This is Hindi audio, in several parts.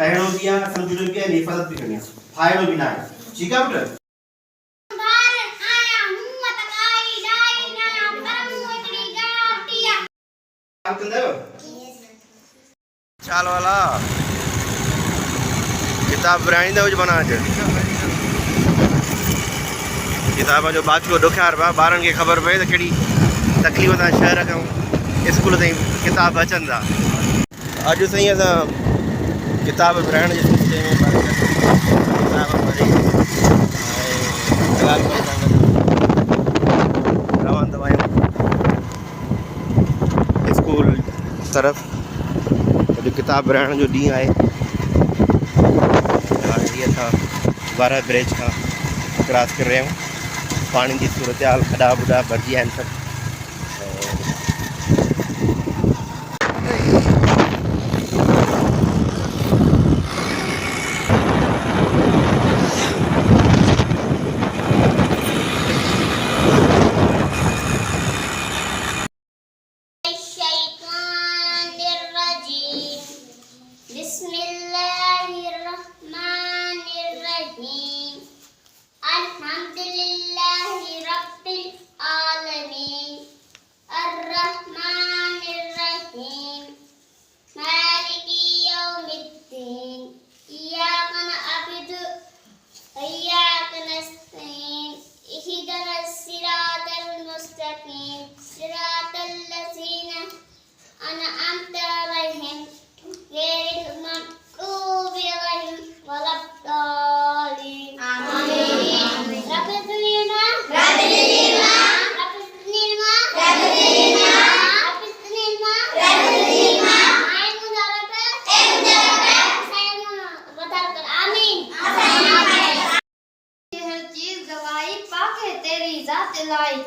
पढ़णो भी आहे, सम्झणो भी आहे, हिफ़ाज़त भी करणी आहे, फ़ाइदो भी ना आहे। ठीक आहे बेटा? चाल वाला किताब विराईंदो बना अच किताब जो बाक़ी ॾुखियार पिया ॿारनि खे ख़बर पए त कहिड़ी तकलीफ़ सां शहर खां स्कूल ताईं किताब अचनि था। अॼु साईं असां किताब विराइण जे सिलसिले में किताब पढ़ी ऐं रवाना थी आहियूं स्कूल तरफ़। अॼु किताब विराइण जो ॾींहुं आहे। हीअ असां वारा ब्रिज खां क्रॉस करे रहिया आहियूं। पानी की सूरत हाल खॾा बुॾा भरिजी विया आहिनि सभु।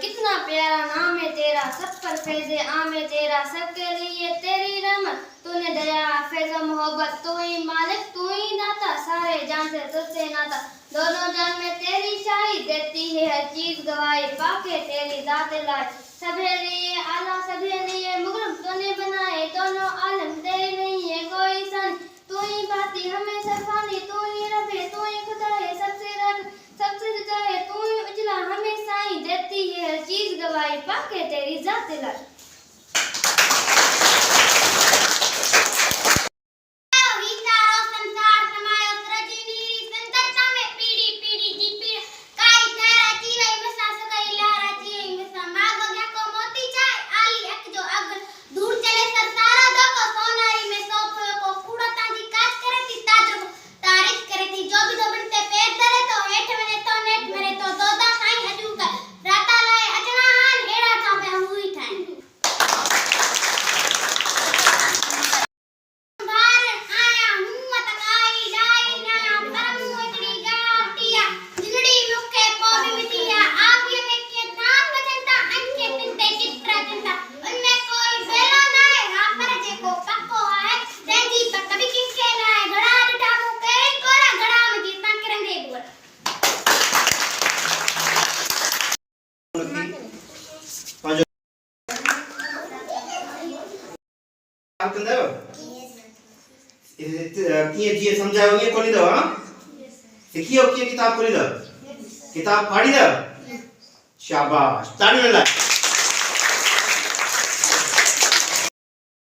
कितना प्यारा नाम है तेरा, सब पर फैज़े आम है तेरा, सबके लिए तेरी रहमत, तूने दया फैज़ मोहब्बत, तू ही मालिक तू ही दाता, सारे जान से तुझसे नाता, दोनों जान में तेरी शाही, देती है हर चीज गवाही, पाके तेरी जात लाई, सबके लिए आला सबके लिए मुगरम, तूने बनाए दोनों आलम, तेरी नहीं है कोई सन, तू ही बाती हमें सरफानी, तू ही रबे तू ही खुदा है सबसे रब सबसे सच्चा है, तू ही उजला हमें साईं, देती है हर चीज गवाही, पाके तेरी जात लाई। समझाओ ये खोली दो। हाँ सीखियो कि किताब खोली दो, किताब फाड़ी दो। शाबाश, ताली बजाओ।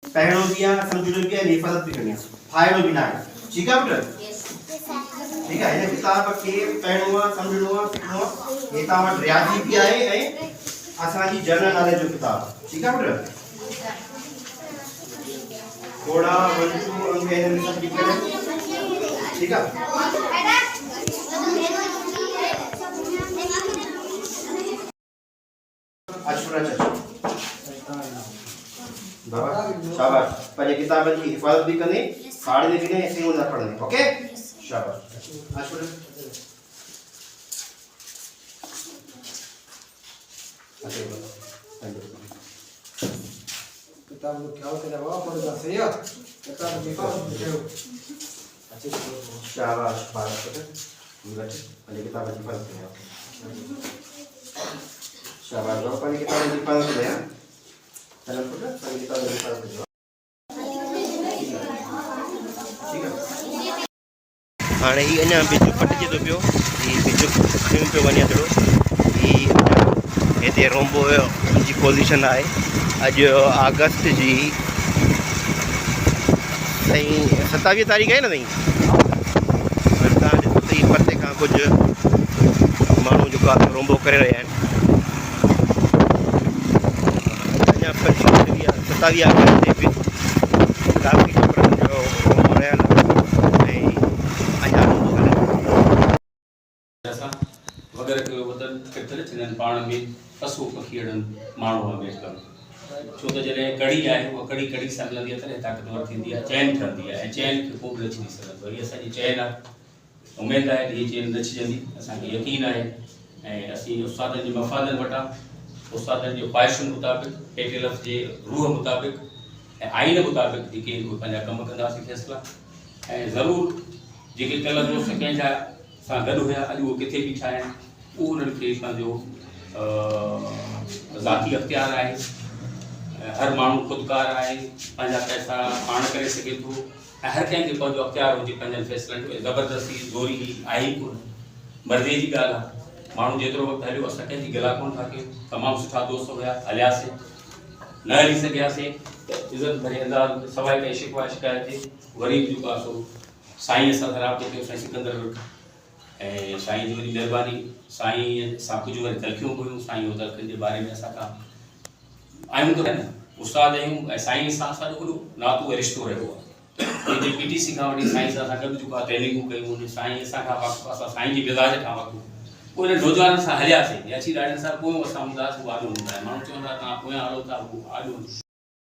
पढ़णो भी आहे, सम्झणो भी आहे, हिफ़ाज़त भी करणी आहे, फ़ाइदो भी ना आहे। ठीक आहे बेटा? ठीक आहे। हिन किताब खे पढ़णो आहे, सम्झणो आहे, सिखणो आहे। हे तव्हां वटि रियाज़ी भी आहे ऐं असांजी जनरल नॉलेज जो किताब। ठीक आहे बेटा? थोड़ा वंटू अंग्रेज में सब लिखे हैं। ठीक है? अशुरा चाचा बाबा शाबाश। पहले किताब की हिफाजत भी करनी, साड़ी देखने ऐसे ही उधर पढ़ने। ओके शाबाश। अशुरा किताब को क्या होता है बाबा पढ़ना सही है। किताब की हिफाजत करो। अच्छे से शाबाश बात करो। पहले किताब की हिफाजत करो। शाबाश बाबा, पहले किताब की हिफाजत करो। चलो बेटा, पहले किताब की हिफाजत करो। ठीक है? हाणे ही अञा बिजु फटिजे थो पियो, ही बिजु खयूं पियो वञे थोरो। ही अञा हिते रोम्बो जी पोज़ीशन आहे। अॼु अगस्त जी 27 तारीख़ आहे न साईं। तव्हां ॾिसो त ही परते खां कुझु माण्हू जेको आहे रोम्बो करे रहिया आहिनि। अञा 27 अगस्त ते बि काफ़ी कपिड़नि जो रोम्बो रहियल आहे ऐं अञा रोम्बो हले। वग़ैरह कयो वतन किथे थियनि पाण में पशु पखी अड़नि माण्हू अम्बेडकर छो त जॾहिं कड़ी आहे उहा कड़ी सां मिलंदी आहे तॾहिं ताक़तवर थींदी आहे, चैन ठहंदी आहे ऐं चैन खे को बि रची नहीं सघंदो। हीअ असांजी चैन आहे, उमेद आहे त हीअ चैन रचिजंदी, असांखे यकीन आहे। ऐं असीं उस्तादनि जे मफ़ादनि वटां, उस्तादनि जे ख़्वाहिशुनि मुताबिक़, पेटेलफ जे रूह मुताबिक़ ऐं आइन मुताबिक़ जेके उहे पंहिंजा कम कंदासीं फ़ैसिला। ऐं ज़रूरु जेके कल्ह दोस्त कंहिंजा सां गॾु हुया, अॼु उहे किथे बीठा आहिनि, उहो उन्हनि खे पंहिंजो ज़ाती अख़्तियार आहे। हर माण्हू ख़ुदकार आहे, पंहिंजा पैसा पाण करे सघे थो ऐं हर कंहिंखे पंहिंजो अख़्तियार हुजे पंहिंजनि फ़ैसिलनि जो। ज़बरदस्ती ज़ोरी आहे ई कोन, मर्ज़ीअ जी ॻाल्हि आहे। माण्हू जेतिरो वक़्तु हलियो असां कंहिंजी गिला कोन था कयूं। तमामु सुठा दोस्त हुया, हलियासीं, न हली सघियासीं त इज़त भरे अंदाज़ में सवाइ काई शिकवा शिकायत ते वरी बि जेको आहे सो साईं सां राब्तो कयो, साईं सिकंदर ऐं साईं जी वॾी महिरबानी। साईं सां कुझु वरी तलखियूं हुयूं, साईं उहो तलखियुनि जे बारे में असां खां आहियूं त न उस्ताद आहियूं ऐं साईं सां असांजो वॾो नातो ऐं रिश्तो रहियो आहे। पंहिंजे PTC खां वठी साईं सां असां गॾु जेको आहे ट्रेनिंगूं कयूं, साईं असांखां असां साईं जी मिज़ाज खां वठूं पोइ हिन नौजवाननि सां हलियासीं। अची ॾाढनि सां पोइ असां हूंदासीं, उहो आॾो हूंदा आहे। माण्हू चवंदा तव्हां पोयां हलो था, उहो आॾो